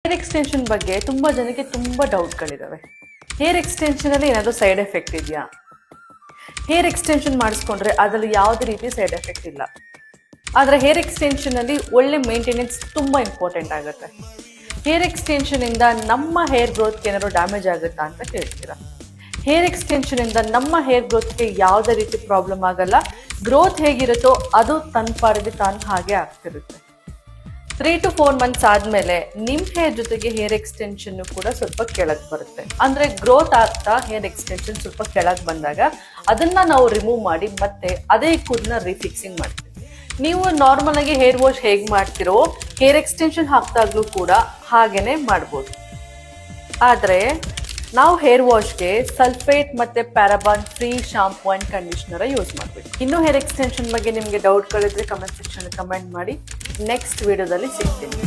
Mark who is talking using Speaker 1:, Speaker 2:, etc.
Speaker 1: Hair extension ಬಗ್ಗೆ ತುಂಬಾ ಜನಕ್ಕೆ ತುಂಬಾ ಡೌಟ್ಗಳಿದಾವೆ. ಹೇರ್ ಎಕ್ಸ್ಟೆನ್ಷನ್ ಅಲ್ಲಿ ಏನಾದರೂ ಸೈಡ್ ಎಫೆಕ್ಟ್ ಇದೆಯಾ? ಹೇರ್ ಎಕ್ಸ್ಟೆನ್ಷನ್ ಮಾಡಿಸ್ಕೊಂಡ್ರೆ ಅದರಲ್ಲಿ ಯಾವುದೇ ರೀತಿ ಸೈಡ್ ಎಫೆಕ್ಟ್ ಇಲ್ಲ. ಆದರೆ ಹೇರ್ ಎಕ್ಸ್ಟೆನ್ಷನ್ ಅಲ್ಲಿ ಒಳ್ಳೆ ಮೇಂಟೆನೆನ್ಸ್ ತುಂಬಾ ಇಂಪಾರ್ಟೆಂಟ್ ಆಗುತ್ತೆ. ಹೇರ್ ಎಕ್ಸ್ಟೆನ್ಷನ್ ಇಂದ ನಮ್ಮ ಹೇರ್ ಗ್ರೋತ್ಗೆ ಏನಾದ್ರು ಡ್ಯಾಮೇಜ್ ಆಗುತ್ತಾ ಅಂತ ಕೇಳ್ತೀರಾ? ಹೇರ್ ಎಕ್ಸ್ಟೆನ್ಷನ್ ಇಂದ ನಮ್ಮ ಹೇರ್ ಗ್ರೋತ್ಗೆ ಯಾವುದೇ ರೀತಿ ಪ್ರಾಬ್ಲಮ್ ಆಗಲ್ಲ. ಗ್ರೋತ್ ಹೇಗಿರುತ್ತೋ ಅದು ತನ್ನ ಪಾಡಿಗೆ ತಾನು ಹಾಗೆ ಆಗ್ತಿರುತ್ತೆ. 3 to 4 months ಆದ್ಮೇಲೆ ನಿಮ್ ಹೇರ್ ಜೊತೆಗೆ ಹೇರ್ ಎಕ್ಸ್ಟೆನ್ಷನ್ ಕೂಡ ಸ್ವಲ್ಪ ಕೆಳಗೆ ಬರುತ್ತೆ. ಅಂದ್ರೆ ಗ್ರೋತ್ ಆಗ್ತಾ ಹೇರ್ ಎಕ್ಸ್ಟೆನ್ಷನ್ ಸ್ವಲ್ಪ ಕೆಳಗೆ ಬಂದಾಗ ಅದನ್ನ ನಾವು ರಿಮೂವ್ ಮಾಡಿ ಮತ್ತೆ ಅದೇ ಕೂದಲನ್ನ ರೀಫಿಕ್ಸಿಂಗ್ ಮಾಡ್ತೀವಿ. ನೀವು ನಾರ್ಮಲ್ ಆಗಿ ಹೇರ್ ವಾಶ್ ಹೇಗೆ ಮಾಡ್ತಿರೋ ಹೇರ್ ಎಕ್ಸ್ಟೆನ್ಷನ್ ಹಾಕ್ದಾಗ್ಲೂ ಕೂಡ ಹಾಗೇನೆ ಮಾಡ್ಬೋದು. ಆದ್ರೆ ನಾವು ಹೇರ್ ವಾಶ್ಗೆ ಸಲ್ಫೇಟ್ ಮತ್ತೆ paraben free shampoo and conditioner use ಮಾಡಬೇಕು. ಇನ್ನೂ ಹೇರ್ ಎಕ್ಸ್ಟೆನ್ಷನ್ ಬಗ್ಗೆ ನಿಮಗೆ ಡೌಟ್ಗಳಿದ್ರೆ ಕಮೆಂಟ್ ಸೆಕ್ಷನ್ ಕಮೆಂಟ್ ಮಾಡಿ. ನೆಕ್ಸ್ಟ್ ವಿಡಿಯೋದಲ್ಲಿ ಸಿಗ್ತೀನಿ.